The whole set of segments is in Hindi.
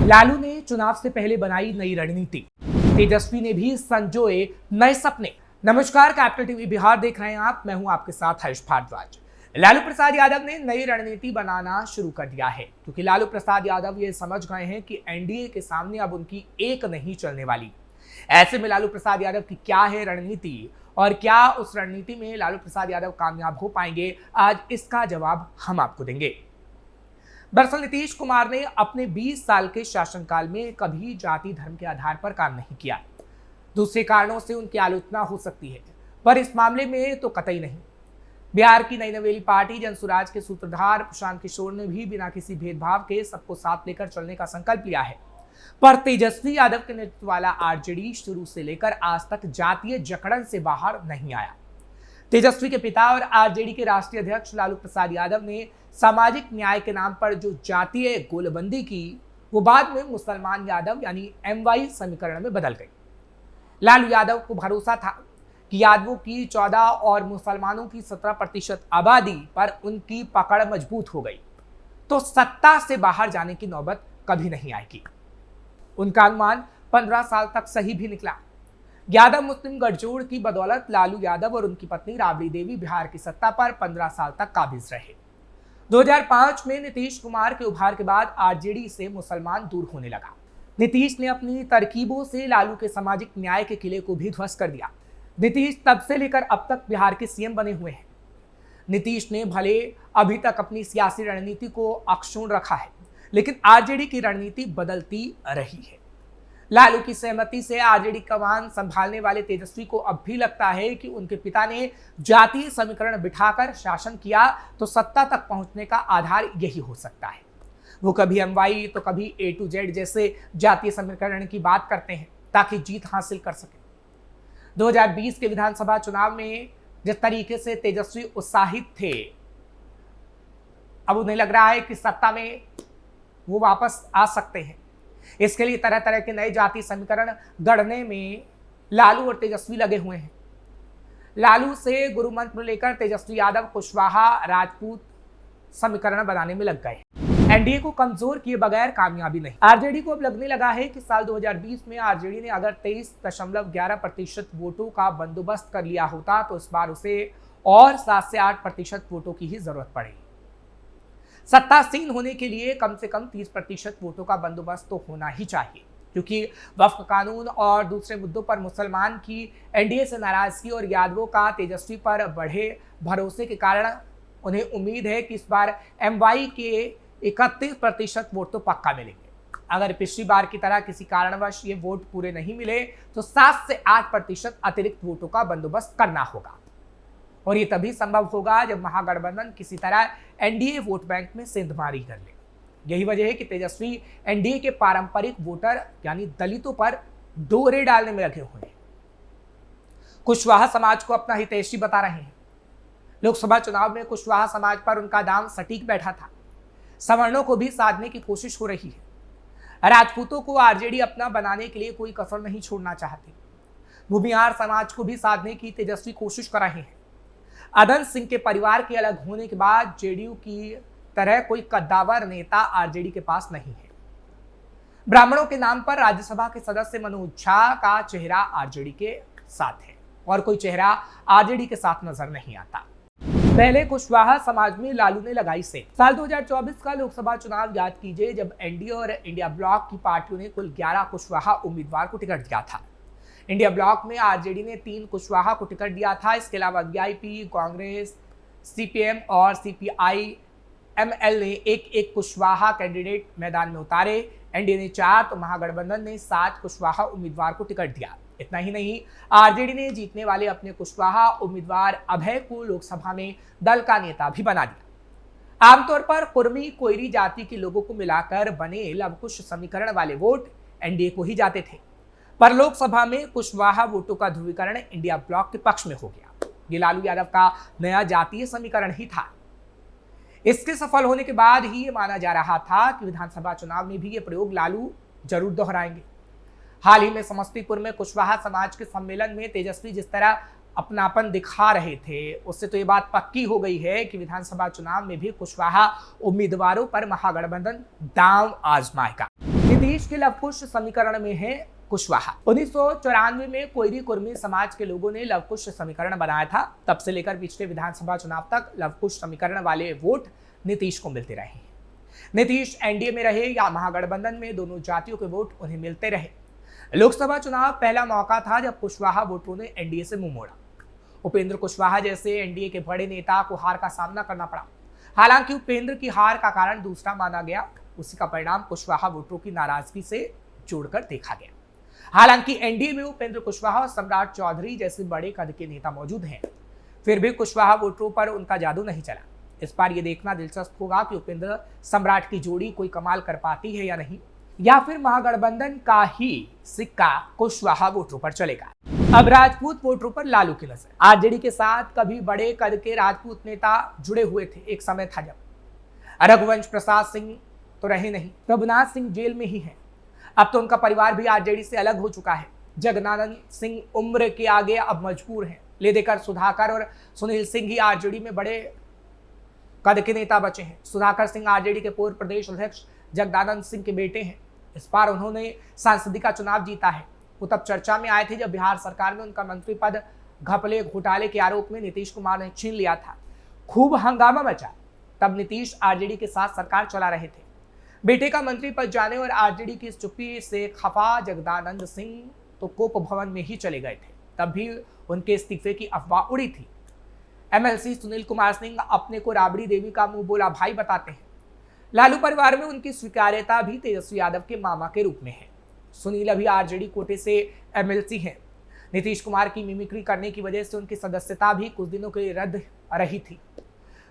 लालू ने चुनाव से पहले बनाई नई रणनीति, तेजस्वी ने भी संजोए नए सपने। नमस्कार, कैपिटल टीवी बिहार देख रहे हैं आप। मैं हूं आपके साथ हर्ष भारद्वाज। लालू प्रसाद यादव ने नई रणनीति बनाना शुरू कर दिया है, क्योंकि लालू प्रसाद यादव ये समझ गए हैं कि एनडीए के सामने अब उनकी एक नहीं चलने वाली। ऐसे में लालू प्रसाद यादव की क्या है रणनीति और क्या उस रणनीति में लालू प्रसाद यादव कामयाब हो पाएंगे, आज इसका जवाब हम आपको देंगे। दरअसल नीतीश कुमार ने अपने 20 साल के शासनकाल में कभी जाति धर्म के आधार पर काम नहीं किया। दूसरे कारणों से उनकी आलोचना हो सकती है, पर इस मामले में तो कतई नहीं। बिहार की नई नवेली पार्टी जनसुराज के सूत्रधार प्रशांत किशोर ने भी बिना किसी भेदभाव के सबको साथ लेकर चलने का संकल्प लिया है। पर तेजस्वी यादव के नेतृत्व वाला आरजेडी शुरू से लेकर आज तक जातीय जकड़न से बाहर नहीं आया। तेजस्वी के पिता और आरजेडी के राष्ट्रीय अध्यक्ष लालू प्रसाद यादव ने सामाजिक न्याय के नाम पर जो जातीय गोलबंदी की, वो बाद में मुसलमान यादव यानी MY समीकरण में बदल गई। लालू यादव को भरोसा था कि यादवों की 14 और मुसलमानों की 17% आबादी पर उनकी पकड़ मजबूत हो गई तो सत्ता से बाहर जाने की नौबत कभी नहीं आएगी। उनका अनुमान 15 साल तक सही भी निकला। यादव मुस्लिम गठजोड़ की बदौलत लालू यादव और उनकी पत्नी राबड़ी देवी बिहार की सत्ता पर 15 साल तक काबिज रहे। 2005 में नीतीश कुमार के उभार के बाद आरजेडी से मुसलमान दूर होने लगा। नीतीश ने अपनी तरकीबों से लालू के सामाजिक न्याय के किले को भी ध्वस्त कर दिया। नीतीश तब से लेकर अब तक बिहार के सीएम बने हुए हैं। नीतीश ने भले अभी तक अपनी सियासी रणनीति को अक्षुण्ण रखा है, लेकिन आरजेडी की रणनीति बदलती रही है। लालू की सहमति से आरजेडी कमान संभालने वाले तेजस्वी को अब भी लगता है कि उनके पिता ने जातीय समीकरण बिठाकर शासन किया तो सत्ता तक पहुंचने का आधार यही हो सकता है। वो कभी MY तो कभी A to Z जैसे जातीय समीकरण की बात करते हैं ताकि जीत हासिल कर सके। 2020 के विधानसभा चुनाव में जिस तरीके से तेजस्वी उत्साहित थे, अब उन्हें लग रहा है कि सत्ता में वो वापस आ सकते हैं। इसके लिए तरह तरह के नए जाति समीकरण गढ़ने में लालू और तेजस्वी लगे हुए हैं। लालू से गुरु मंत्र लेकर तेजस्वी यादव कुशवाहा राजपूत समीकरण बनाने में लग गए। एनडीए को कमजोर किए बगैर कामयाबी नहीं। आरजेडी को अब लगने लगा है कि साल 2020 में आरजेडी ने अगर 23.11% वोटों का बंदोबस्त कर लिया होता तो इस बार उसे और 7 से 8% वोटों की ही जरूरत पड़ेगी। सत्तासीन होने के लिए कम से कम 30% वोटों का बंदोबस्त तो होना ही चाहिए, क्योंकि वक्फ कानून और दूसरे मुद्दों पर मुसलमान की एनडीए से नाराजगी और यादवों का तेजस्वी पर बढ़े भरोसे के कारण उन्हें उम्मीद है कि इस बार MY के 31% वोट तो पक्का मिलेंगे। अगर पिछली बार की तरह किसी कारणवश ये वोट पूरे नहीं मिले तो 7 से 8% अतिरिक्त वोटों का बंदोबस्त करना होगा, और ये तभी संभव होगा जब महागठबंधन किसी तरह एनडीए वोट बैंक में सेंधमारी कर ले। यही वजह है कि तेजस्वी एनडीए के पारंपरिक वोटर यानी दलितों पर डोरे डालने में लगे हुए हैं। कुशवाहा समाज को अपना हितैषी बता रहे हैं। लोकसभा चुनाव में कुशवाहा समाज पर उनका दांव सटीक बैठा था। सवर्णों को भी साधने की कोशिश हो रही है। राजपूतों को आरजेडी अपना बनाने के लिए कोई कसर नहीं छोड़ना चाहती। भूमिहार समाज को भी साधने की तेजस्वी कोशिश कर रहे हैं। अदन सिंह के परिवार के अलग होने के बाद जेडीयू की तरह कोई कद्दावर नेता आरजेडी के पास नहीं है। ब्राह्मणों के नाम पर राज्यसभा के सदस्य मनोज झा का चेहरा आरजेडी के साथ है और कोई चेहरा आरजेडी के साथ नजर नहीं आता। पहले कुशवाहा समाज में लालू ने लगाई सेंध। साल 2024 का लोकसभा चुनाव याद कीजिए, जब एनडीए और इंडिया ब्लॉक की पार्टियों ने कुल 11 कुशवाहा उम्मीदवार को टिकट दिया था। इंडिया ब्लॉक में आरजेडी ने 3 कुशवाहा को टिकट दिया था। इसके अलावा वीआईपी, कांग्रेस, CPM और CPI-ML ने एक कुशवाहा कैंडिडेट मैदान में उतारे। एनडीए ने 4 तो महागठबंधन ने 7 कुशवाहा उम्मीदवार को टिकट दिया। इतना ही नहीं, आरजेडी ने जीतने वाले अपने कुशवाहा उम्मीदवार अभय को लोकसभा में दल का नेता भी बना दिया। आमतौर पर कुर्मी कोयरी जाति के लोगों को मिलाकर बने लवकुश समीकरण वाले वोट एनडीए को ही जाते थे, पर लोकसभा में कुशवाहा वोटों का ध्रुवीकरण इंडिया ब्लॉक के पक्ष में हो गया। ये लालू यादव का नया जातीय समीकरण ही था। इसके सफल होने के बाद ही ये माना जा रहा था कि विधानसभा चुनाव में भी ये प्रयोग लालू जरूर दोहराएंगे। हाल ही में समस्तीपुर में कुशवाहा समाज के सम्मेलन में तेजस्वी जिस तरह अपनापन दिखा रहे थे, उससे तो ये बात पक्की हो गई है कि विधानसभा चुनाव में भी कुशवाहा उम्मीदवारों पर महागठबंधन दांव आजमाएगा। नीतीश के लवकुश समीकरण में है कुशवाहा। 1994 में कोयरी कुर्मी समाज के लोगों ने लवकुश समीकरण बनाया था। तब से लेकर पिछले विधानसभा चुनाव तक लवकुश समीकरण वाले वोट नीतीश को मिलते रहे हैं। नीतीश एनडीए में रहे या महागठबंधन में, दोनों जातियों के वोट उन्हें मिलते रहे। लोकसभा चुनाव पहला मौका था जब कुशवाहा वोटरों ने एनडीए से मुंह मोड़ा। उपेंद्र कुशवाहा जैसे एनडीए के बड़े नेता को हार का सामना करना पड़ा। हालांकि उपेंद्र की हार का कारण दूसरा माना गया, उसी का परिणाम कुशवाहा वोटरों की नाराजगी से जोड़कर देखा गया। हालांकि एनडीए में उपेंद्र कुशवाहा और सम्राट चौधरी जैसे बड़े कद के नेता मौजूद हैं, फिर भी कुशवाहा वोटरों पर उनका जादू नहीं चला। इस बार ये देखना दिलचस्प होगा कि उपेंद्र सम्राट की जोड़ी कोई कमाल कर पाती है या नहीं, या फिर महागठबंधन का ही सिक्का कुशवाहा वोटरों पर चलेगा। अब राजपूत वोटरों पर लालू की नजर। आरजेडी के साथ कभी बड़े कद के राजपूत नेता जुड़े हुए थे। एक समय था जब रघुवंश प्रसाद सिंह तो रहे नहीं, प्रभुनाथ सिंह जेल में ही हैं। अब तो उनका परिवार भी आरजेडी से अलग हो चुका है। जगदानंद सिंह उम्र के आगे अब मजबूर हैं। ले देकर सुधाकर और सुनील सिंह ही आरजेडी में बड़े कद के नेता बचे हैं। सुधाकर सिंह आरजेडी के पूर्व प्रदेश अध्यक्ष जगदानंद सिंह के बेटे हैं। इस बार उन्होंने सांसदीय का चुनाव जीता है। वो तब चर्चा में आए थे जब बिहार सरकार में उनका मंत्री पद घपले घोटाले के आरोप में नीतीश कुमार ने छीन लिया था। खूब हंगामा मचा। तब नीतीश आरजेडी के साथ सरकार चला रहे थे। बेटे का मंत्री पद जाने और आरजेडी की इस चुप्पी से खफा जगदानंद सिंह तो कोप भवन में ही चले गए थे। तब भी उनके इस्तीफे की अफवाह उड़ी थी। एमएलसी सुनील कुमार सिंह अपने को राबड़ी देवी का मुंह बोला भाई बताते हैं। लालू परिवार में उनकी स्वीकार्यता भी तेजस्वी यादव के मामा के रूप में है। सुनील अभी आरजेडी कोटे से एमएलसी हैं। नीतीश कुमार की मिमिक्री करने की वजह से उनकी सदस्यता भी कुछ दिनों के लिए रद्द रही थी।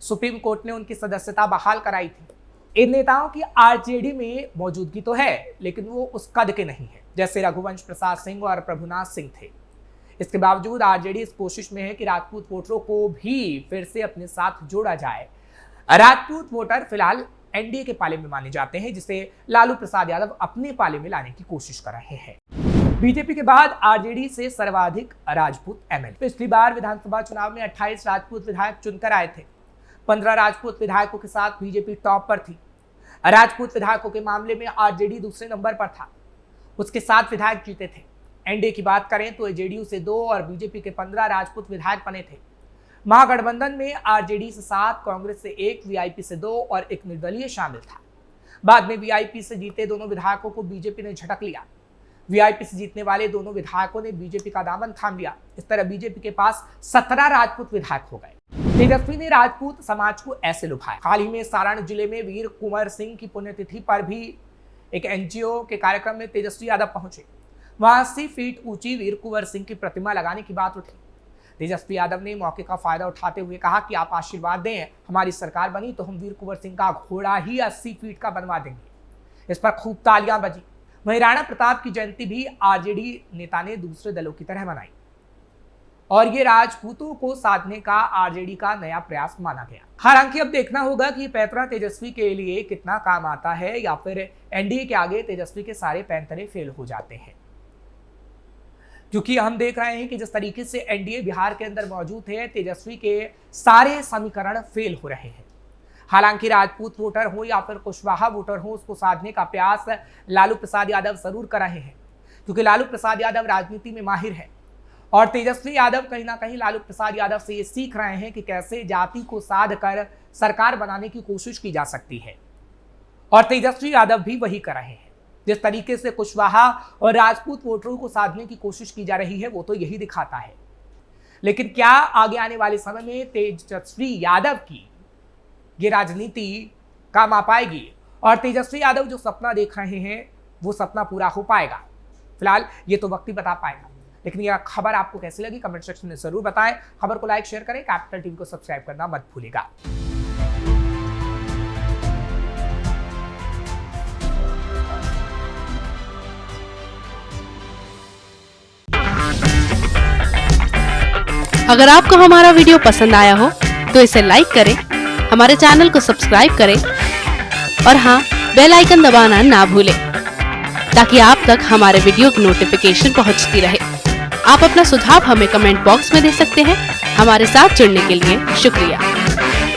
सुप्रीम कोर्ट ने उनकी सदस्यता बहाल कराई थी। इन नेताओं की आरजेडी में मौजूदगी तो है, लेकिन वो उस कद के नहीं है जैसे रघुवंश प्रसाद सिंह और प्रभुनाथ सिंह थे। इसके बावजूद आरजेडी इस कोशिश में है कि राजपूत वोटरों को भी फिर से अपने साथ जोड़ा जाए। राजपूत वोटर फिलहाल एनडीए के पाले में माने जाते हैं, जिसे लालू प्रसाद यादव अपने पाले में लाने की कोशिश कर रहे हैं। बीजेपी के बाद आरजेडी से सर्वाधिक राजपूत एमएलए। पिछली बार विधानसभा चुनाव में 28 राजपूत विधायक चुनकर आए थे। 15 राजपूत विधायकों के साथ बीजेपी टॉप पर थी। राजपूत विधायकों के मामले में आरजेडी दूसरे नंबर पर था। उसके 7 विधायक जीते थे। एनडीए की बात करें तो जेडीयू से 2 और बीजेपी के 15 राजपूत विधायक बने थे। महागठबंधन में आरजेडी से 7, कांग्रेस से 1, वीआईपी से 2 और एक निर्दलीय शामिल था। बाद में वीआईपी से जीते दोनों विधायकों को बीजेपी ने झटक लिया। वीआईपी से जीतने वाले दोनों विधायकों ने बीजेपी का दामन थाम लिया। इस तरह बीजेपी के पास 17 राजपूत विधायक हो गए। तेजस्वी ने राजपूत समाज को ऐसे लुभाया। हाल ही में सारण जिले में वीर कुंवर सिंह की पुण्यतिथि पर भी एक एनजीओ के कार्यक्रम में तेजस्वी यादव पहुंचे। वहां 80 फीट ऊंची वीर कुंवर सिंह की प्रतिमा लगाने की बात उठी। तेजस्वी यादव ने मौके का फायदा उठाते हुए कहा कि आप आशीर्वाद दें, हमारी सरकार बनी तो हम वीर कुंवर सिंह का घोड़ा ही 80 फीट का बनवा देंगे। इस पर खूब तालियां बजी। वहीं राणा प्रताप की जयंती भी आरजेडी नेता ने दूसरे दलों की तरह मनाई और ये राजपूतों को साधने का आरजेडी का नया प्रयास माना गया। हालांकि अब देखना होगा कि पैंतरा तेजस्वी के लिए कितना काम आता है या फिर एनडीए के आगे तेजस्वी के सारे पैंतरे फेल हो जाते हैं, क्योंकि हम देख रहे हैं कि जिस तरीके से एनडीए बिहार के अंदर मौजूद है, तेजस्वी के सारे समीकरण फेल हो रहे हैं। हालांकि राजपूत वोटर हो या फिर कुशवाहा वोटर हो, उसको साधने का प्रयास लालू प्रसाद यादव जरूर कर रहे हैं, क्योंकि लालू प्रसाद यादव राजनीति में माहिर है और तेजस्वी यादव कहीं ना कहीं लालू प्रसाद यादव से ये सीख रहे हैं कि कैसे जाति को साध कर सरकार बनाने की कोशिश की जा सकती है। और तेजस्वी यादव भी वही कर रहे हैं। जिस तरीके से कुशवाहा और राजपूत वोटरों को साधने की कोशिश की जा रही है, वो तो यही दिखाता है। लेकिन क्या आगे आने वाले समय में तेजस्वी यादव की ये राजनीति काम आ पाएगी और तेजस्वी यादव जो सपना देख रहे हैं वो सपना पूरा हो पाएगा? फिलहाल ये तो वक्त ही बता पाएगा। लेकिन यह खबर आपको कैसी लगी कमेंट सेक्शन में जरूर बताएं। खबर को लाइक शेयर करें। कैपिटल टीवी को सब्सक्राइब करना मत भूलिएगा। अगर आपको हमारा वीडियो पसंद आया हो तो इसे लाइक करें, हमारे चैनल को सब्सक्राइब करें और हाँ, बेल आइकन दबाना ना भूलें ताकि आप तक हमारे वीडियो की नोटिफिकेशन पहुंचती रहे। आप अपना सुझाव हमें कमेंट बॉक्स में दे सकते हैं। हमारे साथ जुड़ने के लिए शुक्रिया।